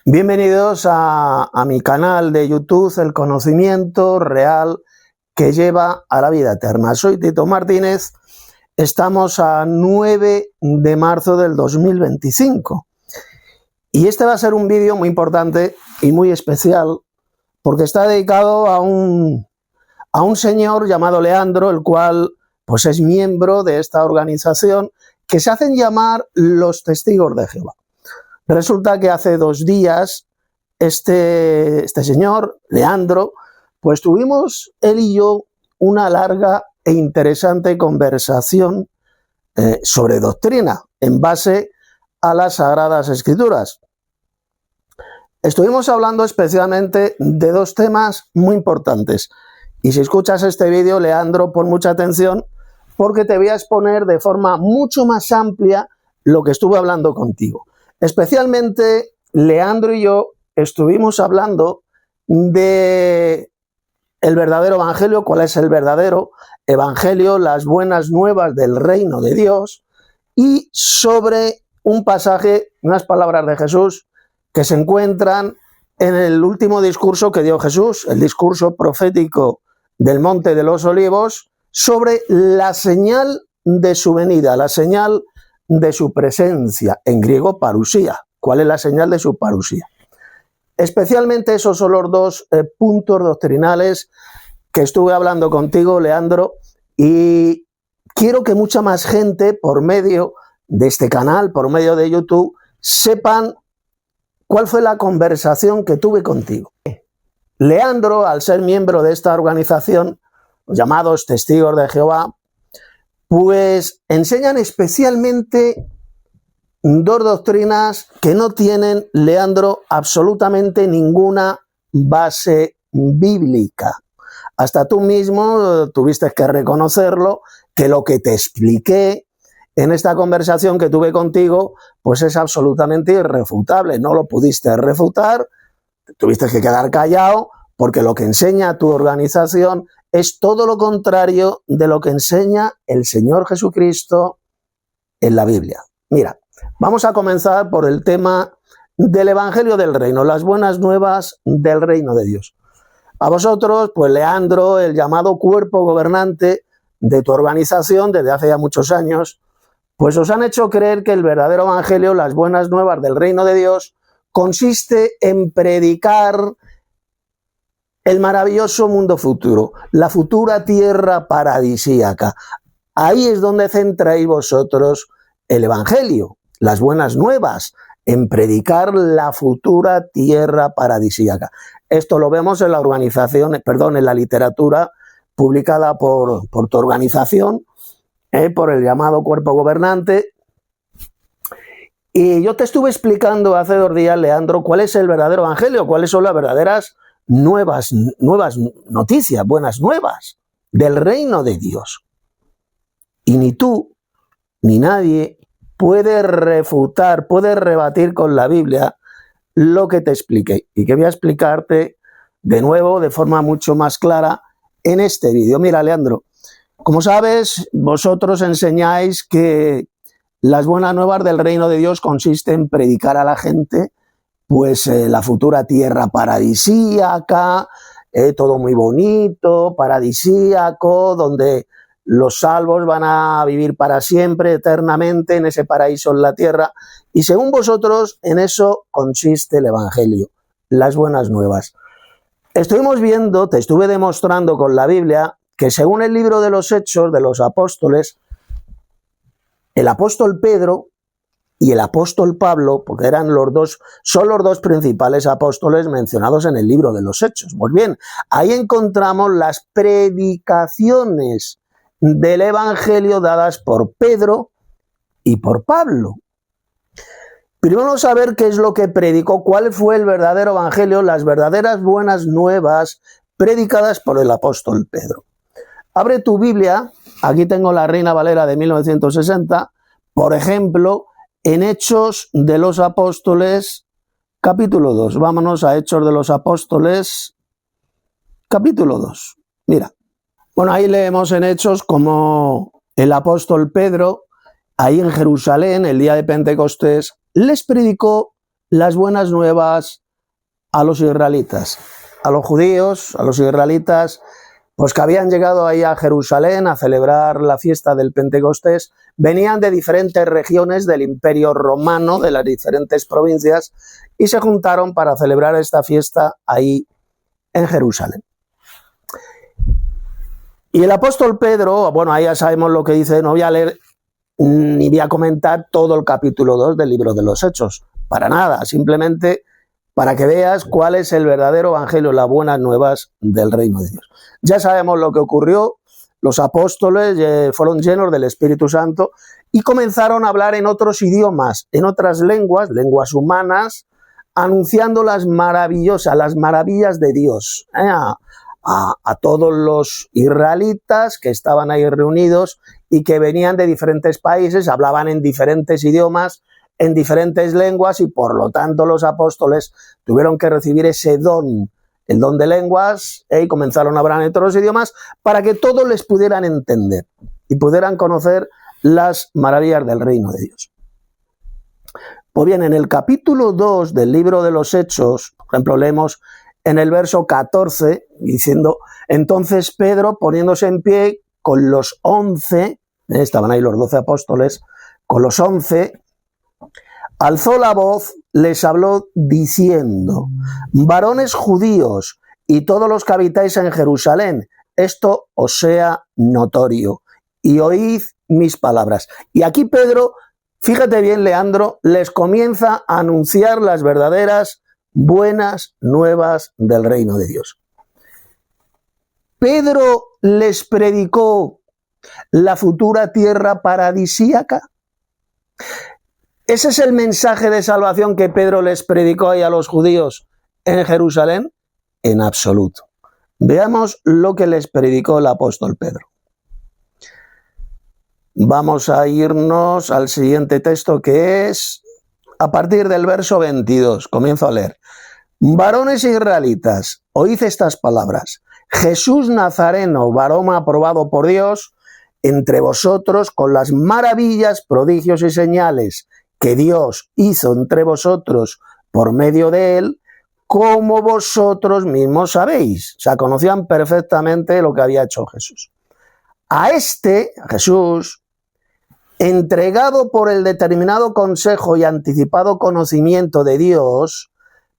Bienvenidos a mi canal de YouTube, El Conocimiento Real que Lleva a la Vida Eterna. Soy Tito Martínez, estamos a 9 de marzo del 2025 y este va a ser un vídeo muy importante y muy especial porque está dedicado a un señor llamado Leandro, el cual pues es miembro de esta organización que se hacen llamar los Testigos de Jehová. Resulta que hace 2 días este señor, Leandro, pues tuvimos él y yo una larga e interesante conversación sobre doctrina en base a las Sagradas Escrituras. Estuvimos hablando especialmente de 2 temas muy importantes. Y si escuchas este vídeo, Leandro, pon mucha atención porque te voy a exponer de forma mucho más amplia lo que estuve hablando contigo. Especialmente, Leandro y yo estuvimos hablando de el verdadero evangelio, cuál es el verdadero evangelio, las buenas nuevas del reino de Dios, y sobre un pasaje, unas palabras de Jesús que se encuentran en el último discurso que dio Jesús, el discurso profético del Monte de los Olivos, sobre la señal de su venida, la señal de su presencia, en griego parusía. ¿Cuál es la señal de su parusía? Especialmente esos son los 2 puntos doctrinales que estuve hablando contigo, Leandro, y quiero que mucha más gente por medio de este canal, por medio de YouTube, sepan cuál fue la conversación que tuve contigo. Leandro, al ser miembro de esta organización, llamados Testigos de Jehová, pues enseñan especialmente 2 doctrinas que no tienen, Leandro, absolutamente ninguna base bíblica. Hasta tú mismo tuviste que reconocerlo, que lo que te expliqué en esta conversación que tuve contigo, pues es absolutamente irrefutable. No lo pudiste refutar, tuviste que quedar callado, porque lo que enseña tu organización es todo lo contrario de lo que enseña el Señor Jesucristo en la Biblia. Mira, vamos a comenzar por el tema del Evangelio del Reino, las buenas nuevas del reino de Dios. A vosotros, pues Leandro, el llamado cuerpo gobernante de tu organización desde hace ya muchos años, pues os han hecho creer que el verdadero Evangelio, las buenas nuevas del reino de Dios, consiste en predicar el maravilloso mundo futuro, la futura tierra paradisíaca. Ahí es donde centráis vosotros el Evangelio, las buenas nuevas, en predicar la futura tierra paradisíaca. Esto lo vemos en la organización, en la literatura publicada por tu organización, por el llamado cuerpo gobernante. Y yo te estuve explicando hace 2 días, Leandro, cuál es el verdadero evangelio, cuáles son las verdaderas nuevas noticias, buenas nuevas del reino de Dios. Y ni tú, ni nadie puede refutar, puede rebatir con la Biblia lo que te expliqué. Y que voy a explicarte de nuevo, de forma mucho más clara, en este vídeo. Mira, Leandro, como sabes, vosotros enseñáis que las buenas nuevas del reino de Dios consiste en predicar a la gente pues la futura tierra paradisíaca, todo muy bonito, paradisíaco, donde los salvos van a vivir para siempre, eternamente, en ese paraíso en la tierra. Y según vosotros, en eso consiste el Evangelio, las buenas nuevas. Estuvimos viendo, te estuve demostrando con la Biblia, que según el libro de los Hechos de los Apóstoles, el apóstol Pedro y el apóstol Pablo, porque son los 2 principales apóstoles mencionados en el libro de los Hechos. Pues bien, ahí encontramos las predicaciones del Evangelio dadas por Pedro y por Pablo. Primero vamos a ver qué es lo que predicó, cuál fue el verdadero Evangelio, las verdaderas buenas nuevas predicadas por el apóstol Pedro. Abre tu Biblia, aquí tengo la Reina Valera de 1960, por ejemplo, en Hechos de los Apóstoles, capítulo 2. Vámonos a Hechos de los Apóstoles, capítulo 2. Mira, bueno, ahí leemos en Hechos como el apóstol Pedro, ahí en Jerusalén, el día de Pentecostés, les predicó las buenas nuevas a los israelitas, a los judíos, a los israelitas, pues que habían llegado ahí a Jerusalén a celebrar la fiesta del Pentecostés, venían de diferentes regiones del Imperio Romano, de las diferentes provincias, y se juntaron para celebrar esta fiesta ahí en Jerusalén. Y el apóstol Pedro, bueno, ahí ya sabemos lo que dice, no voy a leer ni voy a comentar todo el capítulo 2 del libro de los Hechos, para nada, simplemente para que veas cuál es el verdadero evangelio, las buenas nuevas del reino de Dios. Ya sabemos lo que ocurrió, los apóstoles fueron llenos del Espíritu Santo y comenzaron a hablar en otros idiomas, en otras lenguas, lenguas humanas, anunciando las maravillas de Dios, a todos los israelitas que estaban ahí reunidos y que venían de diferentes países, hablaban en diferentes idiomas, en diferentes lenguas, y por lo tanto los apóstoles tuvieron que recibir ese don, el don de lenguas, y comenzaron a hablar en otros idiomas para que todos les pudieran entender y pudieran conocer las maravillas del reino de Dios. Pues bien, en el capítulo 2 del libro de los Hechos, por ejemplo, leemos en el verso 14, diciendo, entonces Pedro, poniéndose en pie con los 11, estaban ahí los 12 apóstoles, con los 11, alzó la voz, les habló diciendo, varones judíos y todos los que habitáis en Jerusalén, esto os sea notorio y oíd mis palabras. Y aquí Pedro, fíjate bien, Leandro, les comienza a anunciar las verdaderas buenas nuevas del reino de Dios. Pedro les predicó la futura tierra paradisíaca. ¿Ese es el mensaje de salvación que Pedro les predicó ahí a los judíos en Jerusalén? En absoluto. Veamos lo que les predicó el apóstol Pedro. Vamos a irnos al siguiente texto, que es a partir del verso 22. Comienzo a leer. Varones israelitas, oíd estas palabras. Jesús Nazareno, varón aprobado por Dios, entre vosotros con las maravillas, prodigios y señales que Dios hizo entre vosotros por medio de él, como vosotros mismos sabéis. O sea, conocían perfectamente lo que había hecho Jesús. A Jesús, entregado por el determinado consejo y anticipado conocimiento de Dios,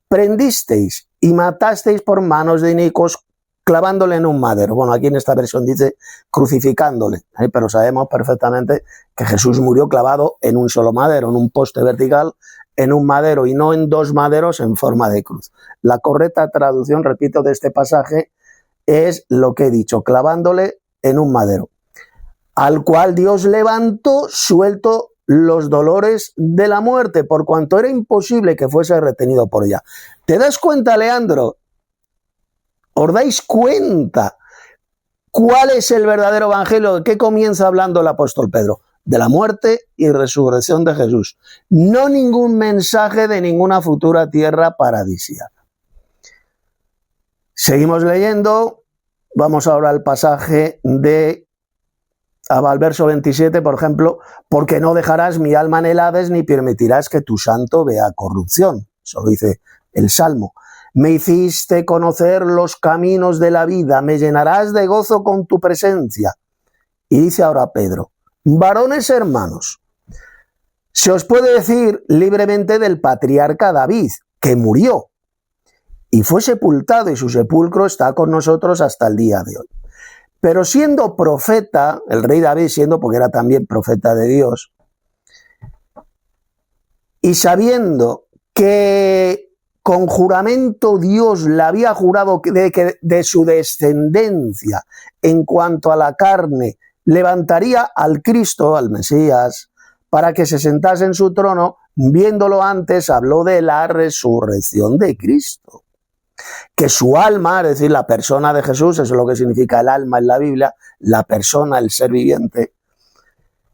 prendisteis y matasteis por manos de inicuos, clavándole en un madero. Bueno, aquí en esta versión dice crucificándole, pero sabemos perfectamente que Jesús murió clavado en un solo madero, en un poste vertical, en un madero, y no en dos maderos en forma de cruz. La correcta traducción, repito, de este pasaje es lo que he dicho, clavándole en un madero, al cual Dios levantó suelto los dolores de la muerte, por cuanto era imposible que fuese retenido por ella. ¿Te das cuenta, Leandro? ¿Os dais cuenta cuál es el verdadero evangelio? ¿De qué comienza hablando el apóstol Pedro? De la muerte y resurrección de Jesús. No ningún mensaje de ninguna futura tierra paradisíaca. Seguimos leyendo. Vamos ahora al pasaje al verso 27, por ejemplo, porque no dejarás mi alma en el Hades ni permitirás que tu santo vea corrupción. Eso lo dice el Salmo. Me hiciste conocer los caminos de la vida, me llenarás de gozo con tu presencia. Y dice ahora Pedro, varones hermanos, se os puede decir libremente del patriarca David, que murió y fue sepultado, y su sepulcro está con nosotros hasta el día de hoy. Pero siendo profeta, el rey David porque era también profeta de Dios, y sabiendo que con juramento Dios le había jurado de su descendencia en cuanto a la carne, levantaría al Cristo, al Mesías, para que se sentase en su trono, viéndolo antes, habló de la resurrección de Cristo. Que su alma, es decir, la persona de Jesús, eso es lo que significa el alma en la Biblia, la persona, el ser viviente,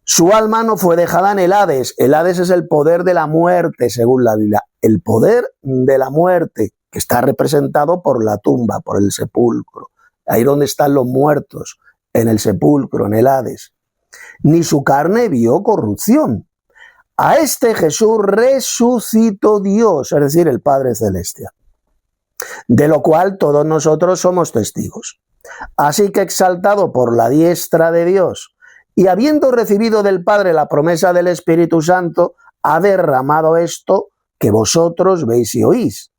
su alma no fue dejada en el Hades. El Hades es el poder de la muerte, según la Biblia. El poder de la muerte, que está representado por la tumba, por el sepulcro. Ahí donde están los muertos, en el sepulcro, en el Hades. Ni su carne vio corrupción. A este Jesús resucitó Dios, es decir, el Padre Celestial, de lo cual todos nosotros somos testigos. Así que exaltado por la diestra de Dios y habiendo recibido del Padre la promesa del Espíritu Santo, ha derramado esto que vosotros veis y oís.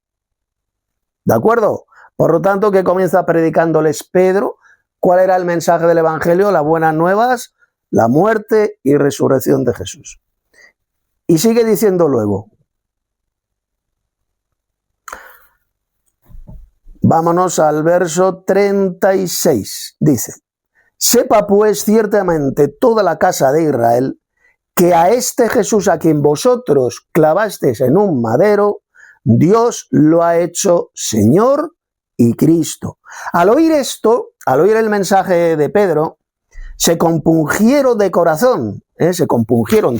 ¿De acuerdo? Por lo tanto, que comienza predicándoles Pedro. ¿Cuál era el mensaje del Evangelio? Las buenas nuevas, la muerte y resurrección de Jesús. Y sigue diciendo luego. Vámonos al verso 36. Dice: sepa pues ciertamente toda la casa de Israel que a este Jesús a quien vosotros clavasteis en un madero, Dios lo ha hecho Señor y Cristo. Al oír esto, al oír el mensaje de Pedro, se compungieron de corazón,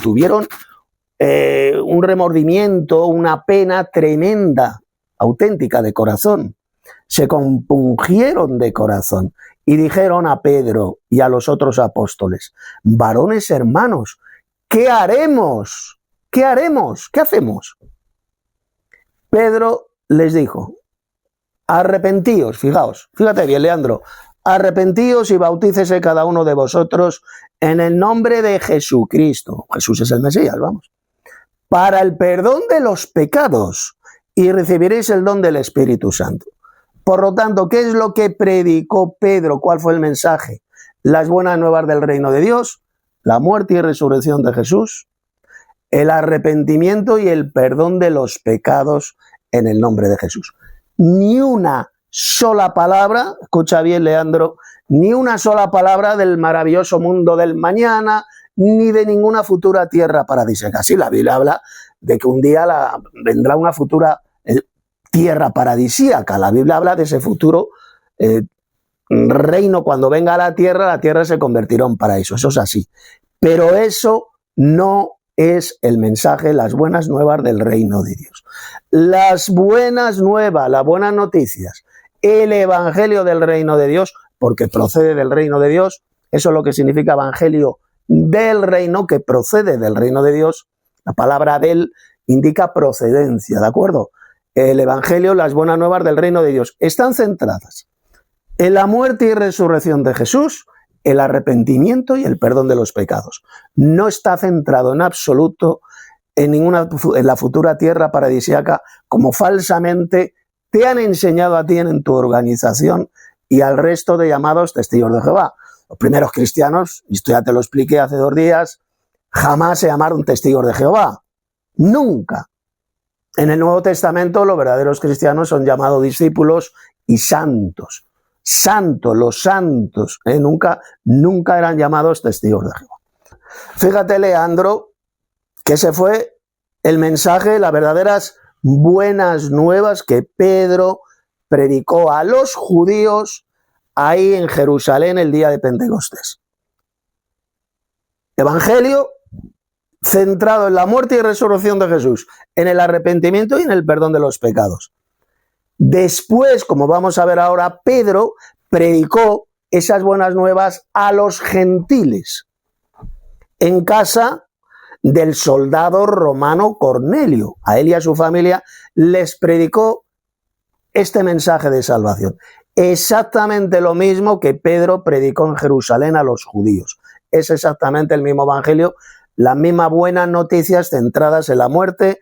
tuvieron un remordimiento, una pena tremenda, auténtica de corazón. Se compungieron de corazón y dijeron a Pedro y a los otros apóstoles: varones hermanos, ¿qué haremos? ¿Qué haremos? ¿Qué hacemos? Pedro les dijo: arrepentíos, fíjate bien, Leandro, arrepentíos y bautícese cada uno de vosotros en el nombre de Jesucristo. Jesús es el Mesías, vamos. Para el perdón de los pecados, y recibiréis el don del Espíritu Santo. Por lo tanto, ¿qué es lo que predicó Pedro? ¿Cuál fue el mensaje? Las buenas nuevas del reino de Dios, la muerte y resurrección de Jesús, el arrepentimiento y el perdón de los pecados en el nombre de Jesús. Ni una sola palabra, escucha bien, Leandro, ni una sola palabra del maravilloso mundo del mañana, ni de ninguna futura tierra paradisíaca. Sí, la Biblia habla de que un día vendrá una futura tierra paradisíaca. La Biblia habla de ese futuro reino. Cuando venga a la tierra se convertirá en paraíso. Eso es así. Pero eso no es el mensaje, las buenas nuevas del reino de Dios. Las buenas nuevas, las buenas noticias, el evangelio del reino de Dios, porque procede del reino de Dios, eso es lo que significa evangelio del reino, que procede del reino de Dios. La palabra del indica procedencia, ¿de acuerdo? El evangelio, las buenas nuevas del reino de Dios, están centradas en la muerte y resurrección de Jesús, el arrepentimiento y el perdón de los pecados. No está centrado en absoluto en la futura tierra paradisíaca, como falsamente te han enseñado a ti en tu organización y al resto de llamados testigos de Jehová. Los primeros cristianos, y esto ya te lo expliqué hace 2 días, jamás se llamaron testigos de Jehová. Nunca. En el Nuevo Testamento los verdaderos cristianos son llamados discípulos y santos. Santos, los santos, nunca eran llamados testigos de Jehová. Fíjate, Leandro, que ese fue el mensaje, las verdaderas buenas nuevas que Pedro predicó a los judíos ahí en Jerusalén el día de Pentecostés. Evangelio centrado en la muerte y resurrección de Jesús, en el arrepentimiento y en el perdón de los pecados. Después, como vamos a ver ahora, Pedro predicó esas buenas nuevas a los gentiles en casa del soldado romano Cornelio. A él y a su familia les predicó este mensaje de salvación. Exactamente lo mismo que Pedro predicó en Jerusalén a los judíos. Es exactamente el mismo evangelio, las mismas buenas noticias centradas en la muerte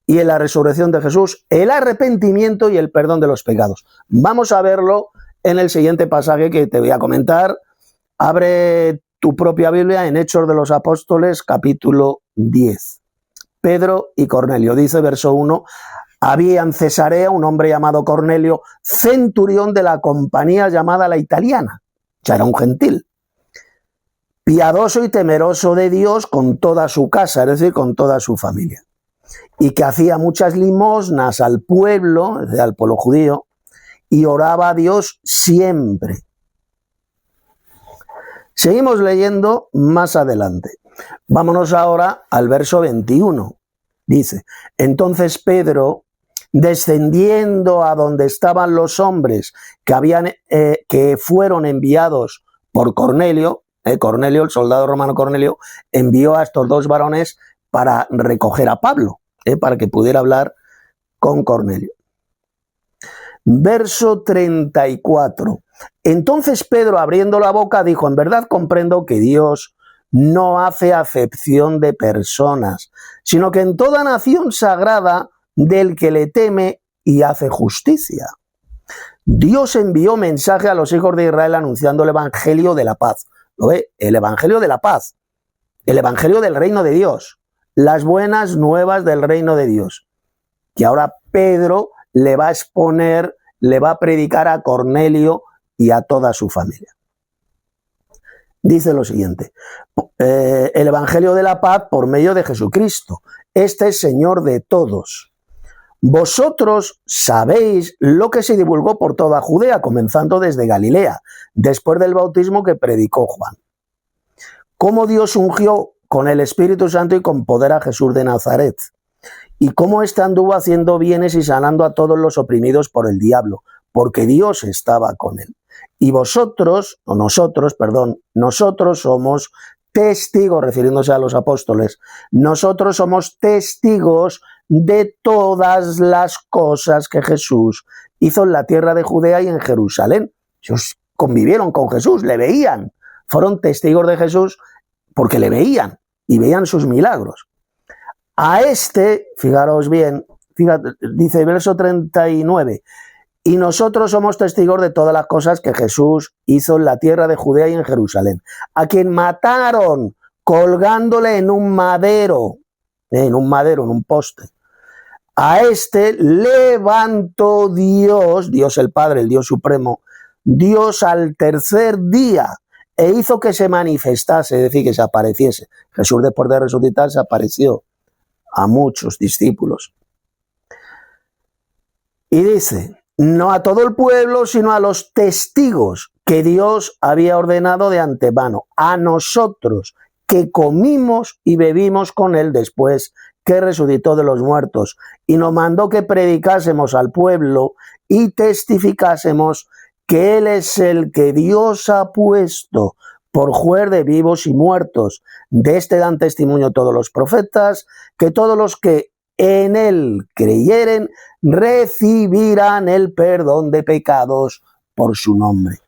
y en la resurrección de Jesús, el arrepentimiento y el perdón de los pecados. Vamos a verlo en el siguiente pasaje que te voy a comentar. Abre tu propia Biblia en Hechos de los Apóstoles, capítulo 10. Pedro y Cornelio, dice verso 1, había en Cesarea un hombre llamado Cornelio, centurión de la compañía llamada la Italiana, ya era un gentil, piadoso y temeroso de Dios con toda su casa, es decir, con toda su familia, y que hacía muchas limosnas al pueblo judío, y oraba a Dios siempre. Seguimos leyendo más adelante. Vámonos ahora al verso 21. Dice, entonces Pedro, descendiendo a donde estaban los hombres que fueron enviados por Cornelio, Cornelio, el soldado romano Cornelio, envió a estos 2 varones para recoger a Pablo, para que pudiera hablar con Cornelio. Verso 34. Entonces Pedro, abriendo la boca, dijo: en verdad comprendo que Dios no hace acepción de personas, sino que en toda nación sagrada del que le teme y hace justicia. Dios envió mensaje a los hijos de Israel anunciando el evangelio de la paz. ¿Lo ve? El evangelio de la paz, el evangelio del reino de Dios, las buenas nuevas del reino de Dios, que ahora Pedro le va a exponer, le va a predicar a Cornelio y a toda su familia. Dice lo siguiente: el evangelio de la paz por medio de Jesucristo. Este es Señor de todos. Vosotros sabéis lo que se divulgó por toda Judea, comenzando desde Galilea, después del bautismo que predicó Juan. Cómo Dios ungió con el Espíritu Santo y con poder a Jesús de Nazaret, y cómo éste anduvo haciendo bienes y sanando a todos los oprimidos por el diablo, porque Dios estaba con él. Y nosotros somos testigos, refiriéndose a los apóstoles, nosotros somos testigos de todas las cosas que Jesús hizo en la tierra de Judea y en Jerusalén. Ellos convivieron con Jesús, le veían, fueron testigos de Jesús porque le veían y veían sus milagros. A este, fijaros bien, dice verso 39, y nosotros somos testigos de todas las cosas que Jesús hizo en la tierra de Judea y en Jerusalén, a quien mataron colgándole en un madero, en un poste. A este levantó Dios, Dios el Padre, el Dios Supremo, Dios al tercer día, e hizo que se manifestase, es decir, que se apareciese. Jesús, después de resucitar, se apareció a muchos discípulos. Y dice: no a todo el pueblo, sino a los testigos que Dios había ordenado de antemano, a nosotros que comimos y bebimos con él después que resucitó de los muertos, y nos mandó que predicásemos al pueblo y testificásemos que él es el que Dios ha puesto por juez de vivos y muertos. De este dan testimonio todos los profetas, que todos los que en él creyeren recibirán el perdón de pecados por su nombre.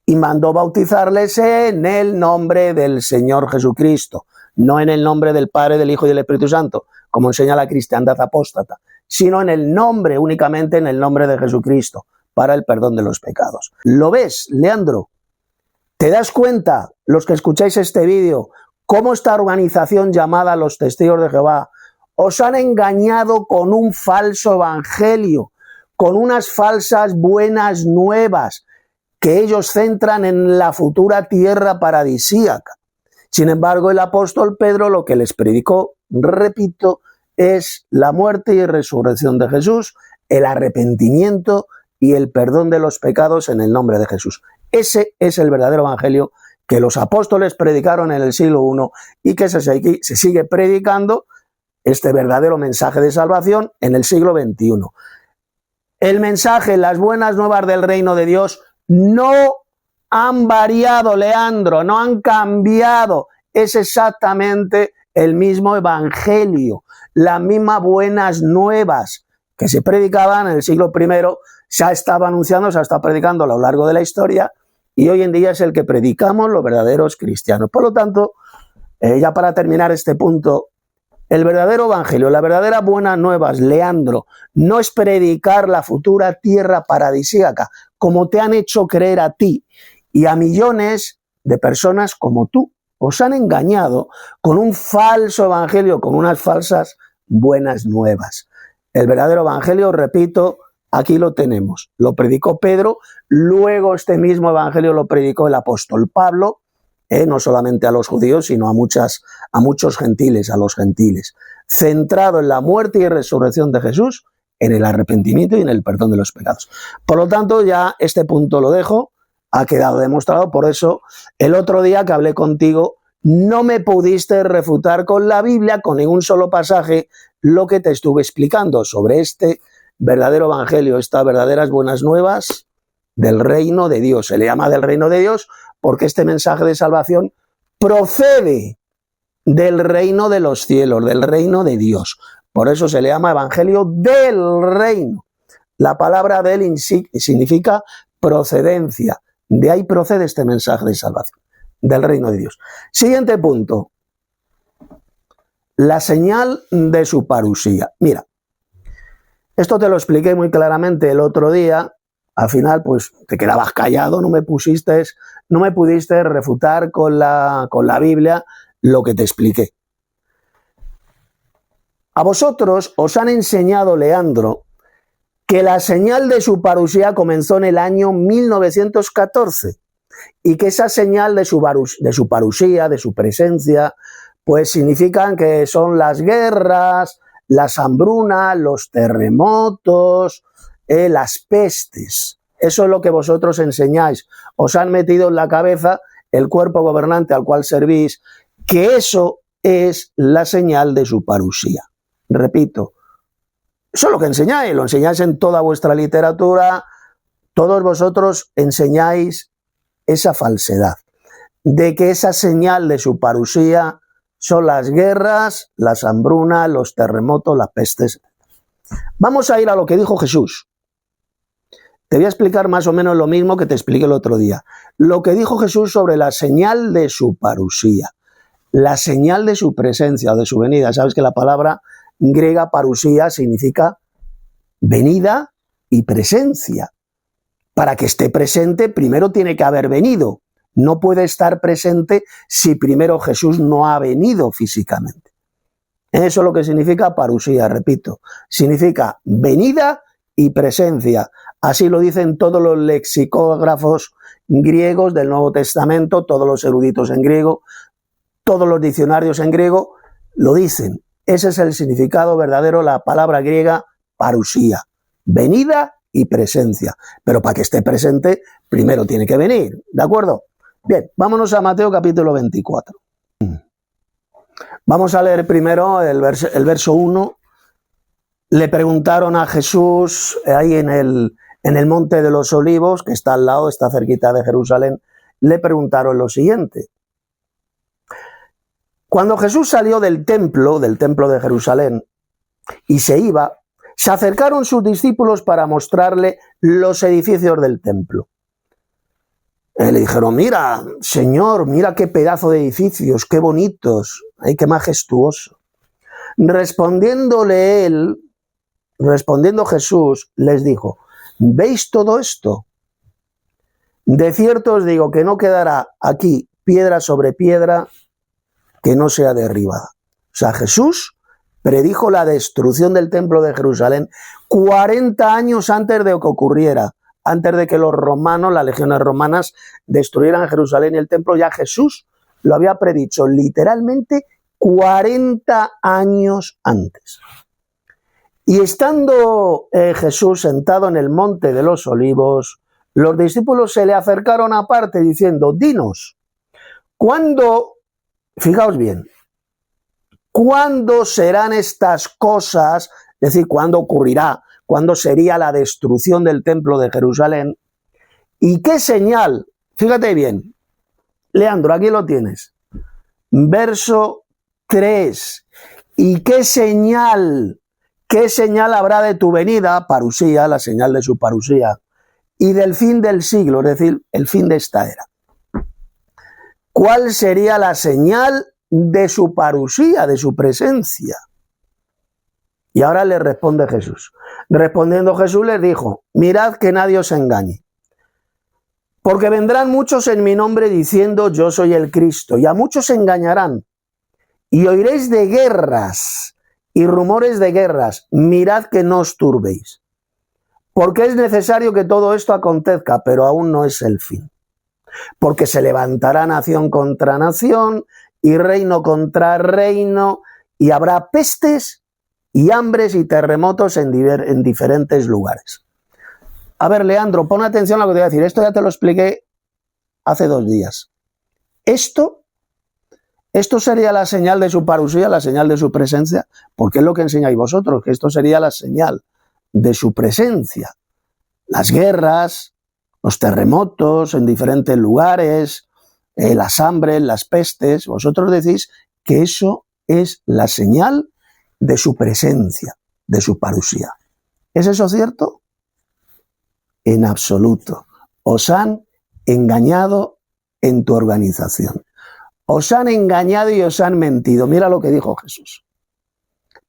Y mandó bautizarles en el nombre del Señor Jesucristo, no en el nombre del Padre, del Hijo y del Espíritu Santo, como enseña la cristiandad apóstata, sino en el nombre, únicamente en el nombre de Jesucristo, para el perdón de los pecados. ¿Lo ves, Leandro? ¿Te das cuenta, los que escucháis este vídeo, cómo esta organización llamada los Testigos de Jehová os han engañado con un falso evangelio, con unas falsas buenas nuevas que ellos centran en la futura tierra paradisíaca? Sin embargo, el apóstol Pedro lo que les predicó, repito, es la muerte y resurrección de Jesús, el arrepentimiento y el perdón de los pecados en el nombre de Jesús. Ese es el verdadero evangelio que los apóstoles predicaron en el siglo I y que se sigue predicando, este verdadero mensaje de salvación, en el siglo XXI. El mensaje, las buenas nuevas del reino de Dios, no han variado, Leandro, no han cambiado. Es exactamente el mismo evangelio, las mismas buenas nuevas que se predicaban en el siglo I, se ha estado anunciando, se ha estado predicando a lo largo de la historia, y hoy en día es el que predicamos los verdaderos cristianos. Por lo tanto, ya para terminar este punto, el verdadero evangelio, la verdadera buenas nuevas, Leandro, no es predicar la futura tierra paradisíaca, como te han hecho creer a ti y a millones de personas como tú. Os han engañado con un falso evangelio, con unas falsas buenas nuevas. El verdadero evangelio, repito, aquí lo tenemos. Lo predicó Pedro, luego este mismo evangelio lo predicó el apóstol Pablo, no solamente a los judíos, sino a muchos gentiles, a los gentiles, centrado en la muerte y resurrección de Jesús, en el arrepentimiento y en el perdón de los pecados. Por lo tanto, ya este punto lo dejo, ha quedado demostrado. Por eso, el otro día que hablé contigo, no me pudiste refutar con la Biblia, con ningún solo pasaje, lo que te estuve explicando sobre este verdadero evangelio, estas verdaderas buenas nuevas del reino de Dios. Se le llama del reino de Dios porque este mensaje de salvación procede del reino de los cielos, del reino de Dios. Por eso se le llama evangelio del reino. La palabra del significa procedencia. De ahí procede este mensaje de salvación, del reino de Dios. Siguiente punto. La señal de su parusía. Mira, esto te lo expliqué muy claramente el otro día. Al final, pues te quedabas callado, no me pudiste refutar con la Biblia lo que te expliqué. A vosotros os han enseñado, Leandro, que la señal de su parusía comenzó en el año 1914 y que esa señal de su parusía, de su presencia, pues significan que son las guerras, las hambrunas, los terremotos, las pestes. Eso es lo que vosotros enseñáis. Os han metido en la cabeza el cuerpo gobernante al cual servís, que eso es la señal de su parusía. Repito, eso es lo que enseñáis, lo enseñáis en toda vuestra literatura, todos vosotros enseñáis esa falsedad, de que esa señal de su parusía son las guerras, las hambrunas, los terremotos, las pestes. Vamos a ir a lo que dijo Jesús. Te voy a explicar más o menos lo mismo que te expliqué el otro día. Lo que dijo Jesús sobre la señal de su parusía, la señal de su presencia o de su venida. Sabes que la palabra griega parusía significa venida y presencia. Para que esté presente, primero tiene que haber venido. No puede estar presente si primero Jesús no ha venido físicamente. Eso es lo que significa parusía, repito. Significa venida y presencia. Así lo dicen todos los lexicógrafos griegos del Nuevo Testamento, todos los eruditos en griego, todos los diccionarios en griego lo dicen. Ese es el significado verdadero de la palabra griega parusía. Venida y presencia. Pero para que esté presente, primero tiene que venir. ¿De acuerdo? Bien, vámonos a Mateo capítulo 24. Vamos a leer primero el verso 1. Le preguntaron a Jesús ahí en el Monte de los Olivos, que está al lado, está cerquita de Jerusalén, le preguntaron lo siguiente. Cuando Jesús salió del templo de Jerusalén, y se iba, se acercaron sus discípulos para mostrarle los edificios del templo. Le dijeron, mira, Señor, mira qué pedazo de edificios, qué bonitos, ay, qué majestuoso. Respondiendo Jesús, les dijo, ¿veis todo esto? De cierto os digo que no quedará aquí piedra sobre piedra que no sea derribada. O sea, Jesús predijo la destrucción del templo de Jerusalén 40 años antes de que ocurriera, antes de que los romanos, las legiones romanas, destruyeran Jerusalén y el templo. Ya Jesús lo había predicho literalmente 40 años antes. Y estando Jesús sentado en el Monte de los Olivos, los discípulos se le acercaron aparte diciendo, dinos, ¿cuándo, fijaos bien, cuándo serán estas cosas? Es decir, ¿cuándo ocurrirá? ¿Cuándo sería la destrucción del templo de Jerusalén? ¿Y qué señal? Fíjate bien, Leandro, aquí lo tienes. Verso 3. ¿Y qué señal habrá de tu venida, parusía, la señal de su parusía, y del fin del siglo, es decir, el fin de esta era? ¿Cuál sería la señal de su parusía, de su presencia? Y ahora le responde Jesús. Respondiendo Jesús les dijo, mirad que nadie os engañe, porque vendrán muchos en mi nombre diciendo yo soy el Cristo, y a muchos se engañarán, y oiréis de guerras y rumores de guerras, mirad que no os turbéis, porque es necesario que todo esto acontezca, pero aún no es el fin. Porque se levantará nación contra nación y reino contra reino, y habrá pestes y hambres y terremotos en diferentes lugares. A ver, Leandro, pon atención a lo que te voy a decir. Esto ya te lo expliqué hace 2 días. Esto sería la señal de su parusía, la señal de su presencia, porque es lo que enseñáis vosotros, que esto sería la señal de su presencia. Las guerras, los terremotos en diferentes lugares, las hambres, las pestes. Vosotros decís que eso es la señal de su presencia, de su parusía. ¿Es eso cierto? En absoluto. Os han engañado en tu organización. Os han engañado y os han mentido. Mira lo que dijo Jesús.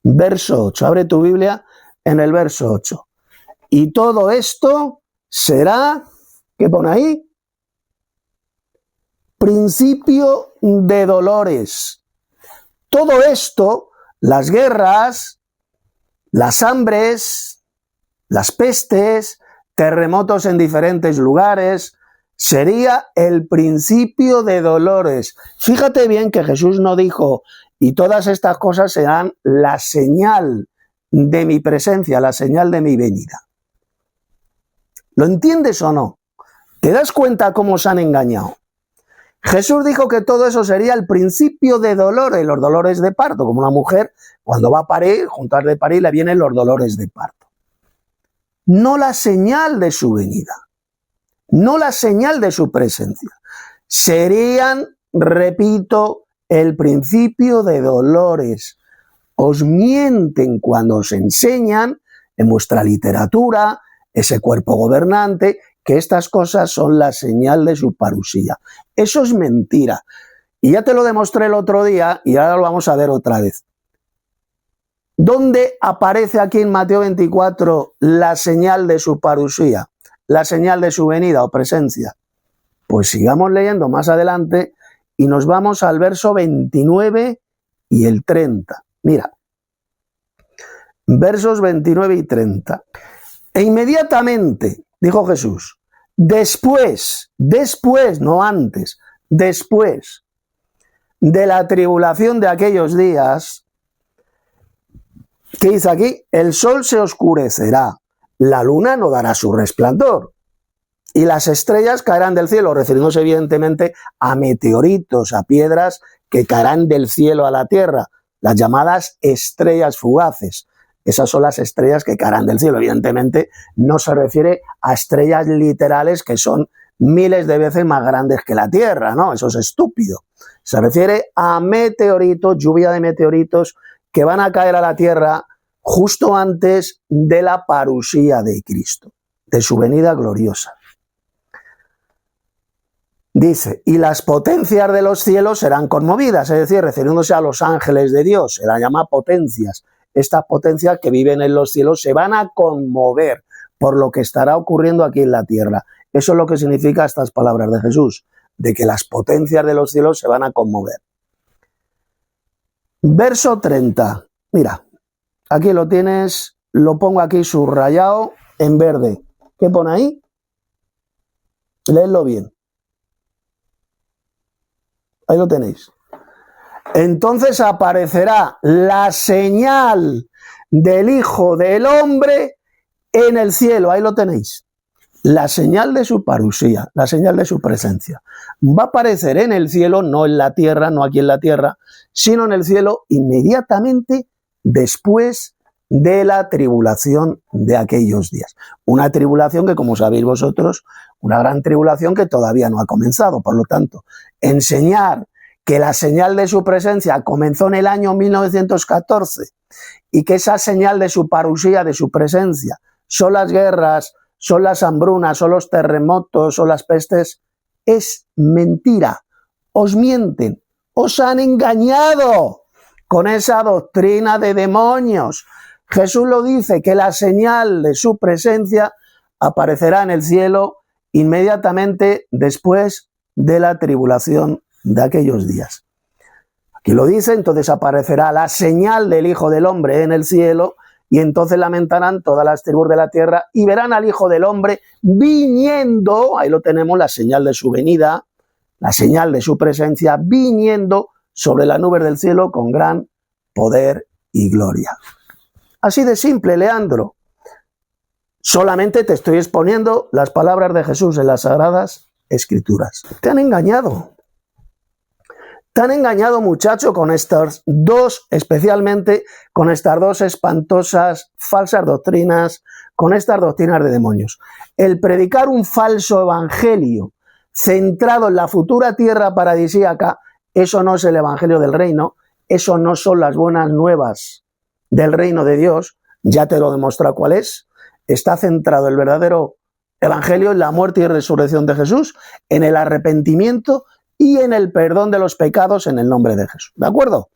Verso 8. Abre tu Biblia en el verso 8. Y todo esto será, ¿qué pone ahí? Principio de dolores. Todo esto, las guerras, las hambres, las pestes, terremotos en diferentes lugares, sería el principio de dolores. Fíjate bien que Jesús no dijo, y todas estas cosas serán la señal de mi presencia, la señal de mi venida. ¿Lo entiendes o no? ¿Te das cuenta cómo os han engañado? Jesús dijo que todo eso sería el principio de dolores, los dolores de parto, como una mujer cuando va a parir, junto a de parir le vienen los dolores de parto. No la señal de su venida, no la señal de su presencia. Serían, repito, el principio de dolores. Os mienten cuando os enseñan en vuestra literatura, ese cuerpo gobernante, que estas cosas son la señal de su parusía. Eso es mentira. Y ya te lo demostré el otro día y ahora lo vamos a ver otra vez. ¿Dónde aparece aquí en Mateo 24 la señal de su parusía? La señal de su venida o presencia. Pues sigamos leyendo más adelante y nos vamos al verso 29 y el 30. Mira, versos 29 y 30. E inmediatamente, dijo Jesús, después, no antes, después de la tribulación de aquellos días, ¿qué dice aquí? El sol se oscurecerá, la luna no dará su resplandor y las estrellas caerán del cielo, refiriéndose evidentemente a meteoritos, a piedras que caerán del cielo a la tierra, las llamadas estrellas fugaces. Esas son las estrellas que caerán del cielo. Evidentemente no se refiere a estrellas literales que son miles de veces más grandes que la Tierra, ¿no? Eso es estúpido. Se refiere a meteoritos, lluvia de meteoritos que van a caer a la Tierra justo antes de la parusía de Cristo, de su venida gloriosa. Dice, y las potencias de los cielos serán conmovidas, es decir, refiriéndose a los ángeles de Dios, se la llama potencias. Estas potencias que viven en los cielos se van a conmover por lo que estará ocurriendo aquí en la tierra. Eso es lo que significa estas palabras de Jesús, de que las potencias de los cielos se van a conmover. Verso 30. Mira, aquí lo tienes, lo pongo aquí subrayado en verde. ¿Qué pone ahí? Leedlo bien. Ahí lo tenéis. Entonces aparecerá la señal del Hijo del Hombre en el cielo. Ahí lo tenéis. La señal de su parusía, la señal de su presencia. Va a aparecer en el cielo, no en la tierra, no aquí en la tierra, sino en el cielo inmediatamente después de la tribulación de aquellos días. Una tribulación que, como sabéis vosotros, una gran tribulación que todavía no ha comenzado. Por lo tanto, enseñar que la señal de su presencia comenzó en el año 1914 y que esa señal de su parusía, de su presencia, son las guerras, son las hambrunas, son los terremotos, son las pestes, es mentira. Os mienten, os han engañado con esa doctrina de demonios. Jesús lo dice, que la señal de su presencia aparecerá en el cielo inmediatamente después de la tribulación de aquellos días. Aquí lo dice, entonces aparecerá la señal del Hijo del Hombre en el cielo y entonces lamentarán todas las tribus de la tierra y verán al Hijo del Hombre viniendo, ahí lo tenemos, la señal de su venida, la señal de su presencia, viniendo sobre las nubes del cielo con gran poder y gloria. Así de simple, Leandro. Solamente te estoy exponiendo las palabras de Jesús en las Sagradas Escrituras. Te han engañado. Te han engañado, muchacho, con estas dos, especialmente con estas dos espantosas falsas doctrinas, con estas doctrinas de demonios. El predicar un falso evangelio centrado en la futura tierra paradisíaca, eso no es el evangelio del reino, eso no son las buenas nuevas del reino de Dios, ya te lo demuestra cuál es. Está centrado el verdadero evangelio en la muerte y resurrección de Jesús, en el arrepentimiento y en el perdón de los pecados en el nombre de Jesús. ¿De acuerdo?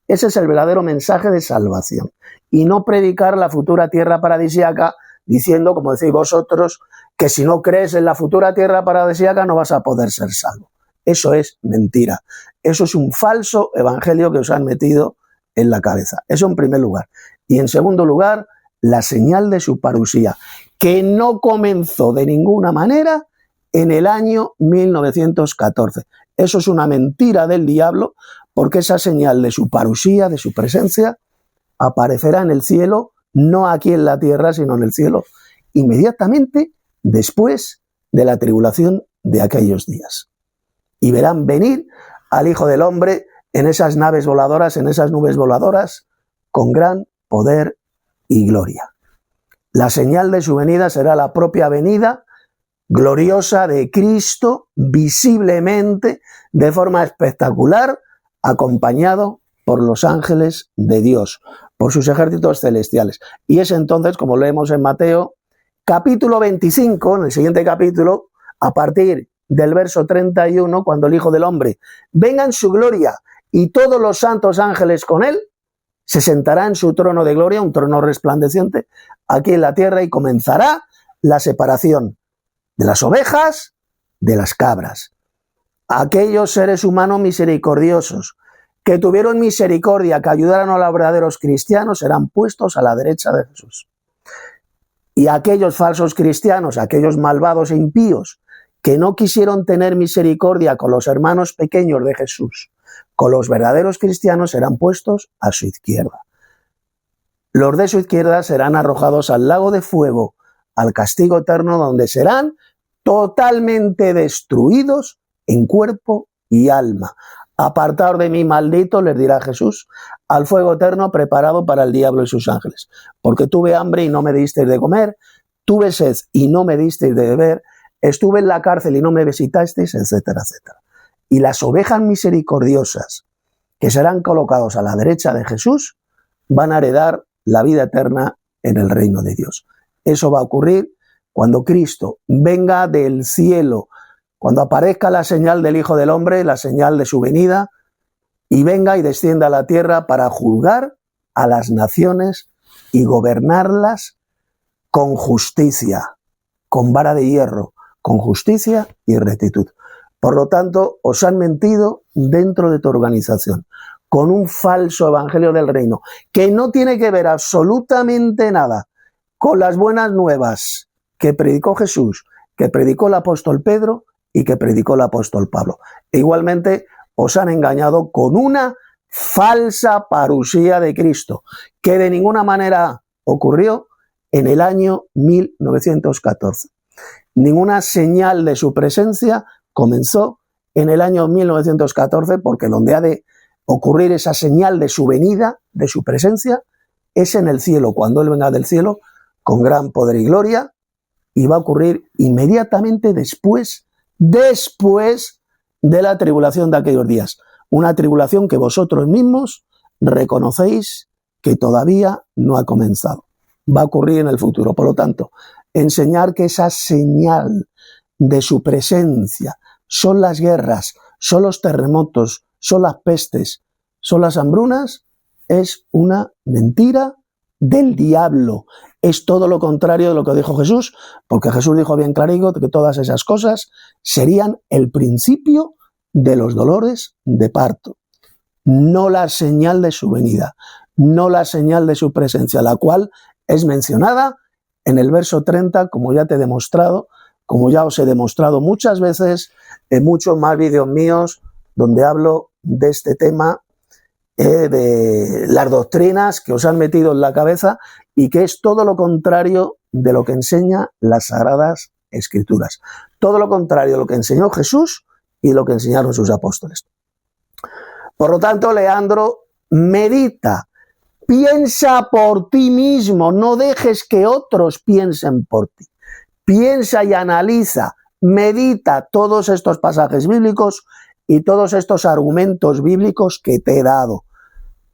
Ese es el verdadero mensaje de salvación. Y no predicar la futura tierra paradisíaca diciendo, como decís vosotros, que si no crees en la futura tierra paradisíaca no vas a poder ser salvo. Eso es mentira. Eso es un falso evangelio que os han metido en la cabeza. Eso en primer lugar. Y en segundo lugar, la señal de su parusía, que no comenzó de ninguna manera en el año 1914. Eso es una mentira del diablo, porque esa señal de su parusía, de su presencia, aparecerá en el cielo, no aquí en la tierra, sino en el cielo, inmediatamente después de la tribulación de aquellos días. Y verán venir al Hijo del Hombre en esas naves voladoras, en esas nubes voladoras, con gran poder y gloria. La señal de su venida será la propia venida gloriosa de Cristo, visiblemente, de forma espectacular, acompañado por los ángeles de Dios, por sus ejércitos celestiales. Y es entonces, como leemos en Mateo, capítulo 25, en el siguiente capítulo, a partir del verso 31, cuando el Hijo del Hombre venga en su gloria y todos los santos ángeles con él, se sentará en su trono de gloria, un trono resplandeciente, aquí en la tierra, y comenzará la separación de las ovejas de las cabras. Aquellos seres humanos misericordiosos que tuvieron misericordia, que ayudaron a los verdaderos cristianos, serán puestos a la derecha de Jesús. Y aquellos falsos cristianos, aquellos malvados e impíos, que no quisieron tener misericordia con los hermanos pequeños de Jesús, con los verdaderos cristianos, serán puestos a su izquierda. Los de su izquierda serán arrojados al lago de fuego, al castigo eterno, donde serán totalmente destruidos en cuerpo y alma. Apartaos de mí, maldito, les dirá Jesús, al fuego eterno preparado para el diablo y sus ángeles. Porque tuve hambre y no me disteis de comer, tuve sed y no me disteis de beber, estuve en la cárcel y no me visitasteis, etcétera, etcétera. Y las ovejas misericordiosas que serán colocados a la derecha de Jesús van a heredar la vida eterna en el reino de Dios. Eso va a ocurrir cuando Cristo venga del cielo, cuando aparezca la señal del Hijo del Hombre, la señal de su venida, y venga y descienda a la tierra para juzgar a las naciones y gobernarlas con justicia, con vara de hierro, con justicia y rectitud. Por lo tanto, os han mentido dentro de tu organización, con un falso evangelio del reino, que no tiene que ver absolutamente nada con las buenas nuevas que predicó Jesús, que predicó el apóstol Pedro y que predicó el apóstol Pablo. E igualmente os han engañado con una falsa parusía de Cristo, que de ninguna manera ocurrió en el año 1914. Ninguna señal de su presencia comenzó en el año 1914, porque donde ha de ocurrir esa señal de su venida, de su presencia, es en el cielo, cuando Él venga del cielo con gran poder y gloria, y va a ocurrir inmediatamente después de la tribulación de aquellos días. Una tribulación que vosotros mismos reconocéis que todavía no ha comenzado. Va a ocurrir en el futuro. Por lo tanto, enseñar que esa señal de su presencia son las guerras, son los terremotos, son las pestes, son las hambrunas, es una mentira del diablo. Es todo lo contrario de lo que dijo Jesús, porque Jesús dijo bien clarito que todas esas cosas serían el principio de los dolores de parto, no la señal de su venida, no la señal de su presencia, la cual es mencionada en el verso 30, como ya te he demostrado, como ya os he demostrado muchas veces en muchos más vídeos míos donde hablo de este tema, de las doctrinas que os han metido en la cabeza y que es todo lo contrario de lo que enseña las Sagradas Escrituras. Todo lo contrario de lo que enseñó Jesús y lo que enseñaron sus apóstoles. Por lo tanto, Leandro, medita, piensa por ti mismo, no dejes que otros piensen por ti. Piensa y analiza, medita todos estos pasajes bíblicos y todos estos argumentos bíblicos que te he dado.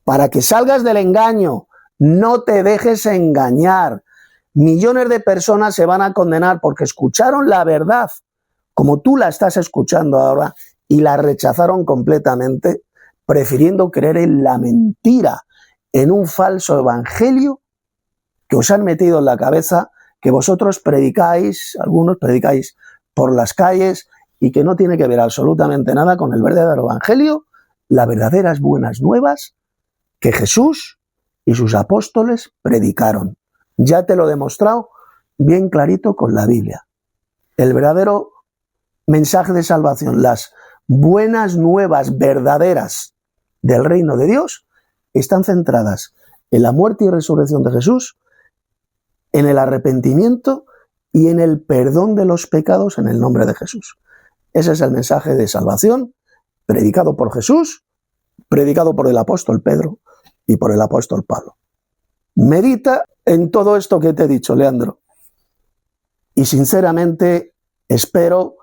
para que salgas del engaño. No te dejes engañar. Millones de personas se van a condenar porque escucharon la verdad, como tú la estás escuchando ahora, y la rechazaron completamente, prefiriendo creer en la mentira, en un falso evangelio que os han metido en la cabeza, que vosotros predicáis, algunos predicáis por las calles, y que no tiene que ver absolutamente nada con el verdadero evangelio, las verdaderas buenas nuevas que Jesús y sus apóstoles predicaron. Ya te lo he demostrado bien clarito con la Biblia. El verdadero mensaje de salvación, las buenas nuevas verdaderas del reino de Dios, están centradas en la muerte y resurrección de Jesús, en el arrepentimiento y en el perdón de los pecados en el nombre de Jesús. Ese es el mensaje de salvación predicado por Jesús, predicado por el apóstol Pedro y por el apóstol Pablo. Medita en todo esto que te he dicho, Leandro, y sinceramente espero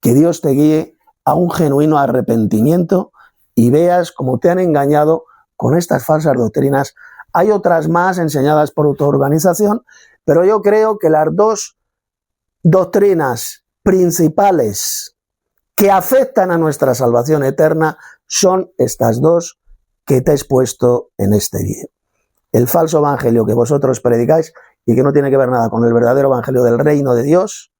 que Dios te guíe a un genuino arrepentimiento y veas cómo te han engañado con estas falsas doctrinas. Hay otras más enseñadas por tu organización, pero yo creo que las dos doctrinas principales que afectan a nuestra salvación eterna son estas dos que te he expuesto en este vídeo. El falso evangelio que vosotros predicáis y que no tiene que ver nada con el verdadero evangelio del reino de Dios,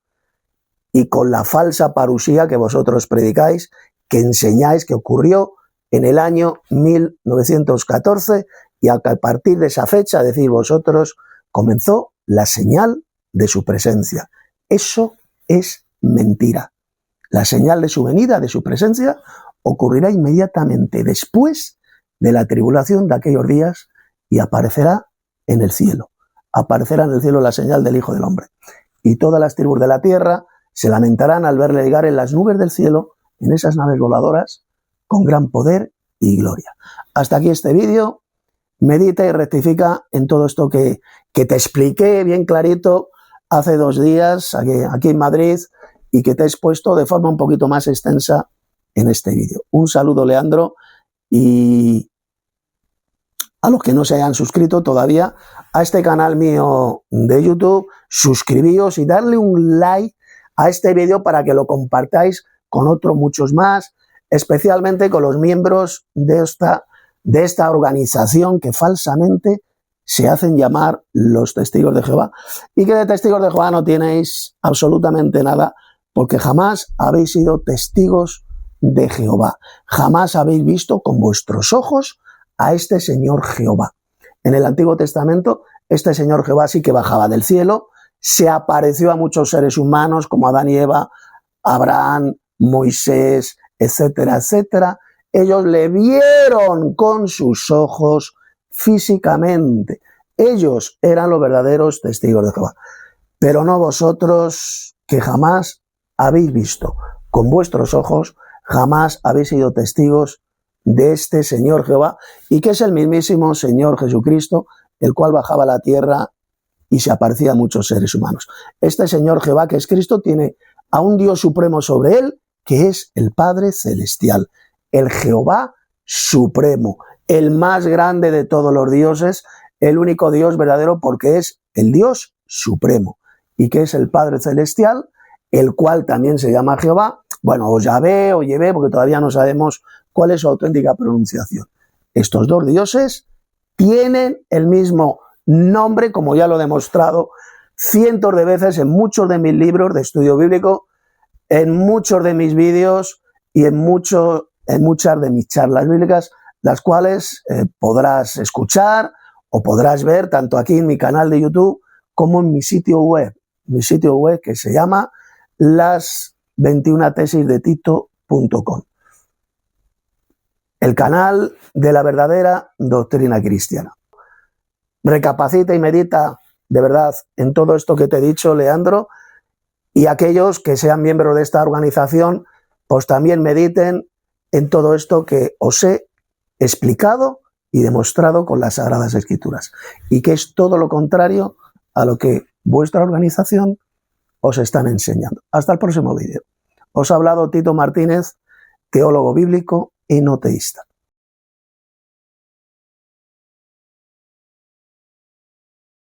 y con la falsa parusía que vosotros predicáis, que enseñáis que ocurrió en el año 1914, y a partir de esa fecha, decís vosotros, comenzó la señal de su presencia. Eso es mentira. La señal de su venida, de su presencia, ocurrirá inmediatamente después de la tribulación de aquellos días y aparecerá en el cielo. Aparecerá en el cielo la señal del Hijo del Hombre. Y todas las tribus de la tierra se lamentarán al verle llegar en las nubes del cielo, en esas naves voladoras, con gran poder y gloria. Hasta aquí este vídeo. Medita y rectifica en todo esto que te expliqué bien clarito hace 2 días aquí en Madrid, y que te he expuesto de forma un poquito más extensa en este vídeo. Un saludo, Leandro, y a los que no se hayan suscrito todavía a este canal mío de YouTube, suscribíos y darle un like a este vídeo para que lo compartáis con otros muchos más, especialmente con los miembros de esta organización que falsamente se hacen llamar los Testigos de Jehová, y que de Testigos de Jehová no tenéis absolutamente nada, porque jamás habéis sido testigos de Jehová, jamás habéis visto con vuestros ojos a este Señor Jehová. En el Antiguo Testamento, este Señor Jehová sí que bajaba del cielo, se apareció a muchos seres humanos como Adán y Eva, Abraham, Moisés, etcétera, etcétera. Ellos le vieron con sus ojos físicamente. Ellos eran los verdaderos testigos de Jehová. Pero no vosotros, que jamás habéis visto con vuestros ojos, jamás habéis sido testigos de este Señor Jehová, y que es el mismísimo Señor Jesucristo, el cual bajaba a la tierra y se aparecía a muchos seres humanos. Este Señor Jehová, que es Cristo, tiene a un Dios supremo sobre él, que es el Padre Celestial, el Jehová supremo, el más grande de todos los dioses, el único Dios verdadero, porque es el Dios supremo, y que es el Padre Celestial, el cual también se llama Jehová, bueno, o Yahvé o Yevé, porque todavía no sabemos cuál es su auténtica pronunciación. Estos dos dioses tienen el mismo nombre, como ya lo he demostrado cientos de veces en muchos de mis libros de estudio bíblico, en muchos de mis vídeos y en muchas de mis charlas bíblicas, las cuales podrás escuchar o podrás ver tanto aquí en mi canal de YouTube como en mi sitio web que se llama las 21 tesis de Tito.com. El canal de la verdadera doctrina cristiana. Recapacita y medita de verdad en todo esto que te he dicho, Leandro, y aquellos que sean miembros de esta organización, pues también mediten en todo esto que os he explicado y demostrado con las Sagradas Escrituras, y que es todo lo contrario a lo que vuestra organización os están enseñando. Hasta el próximo vídeo. Os ha hablado Tito Martínez, teólogo bíblico y no teísta.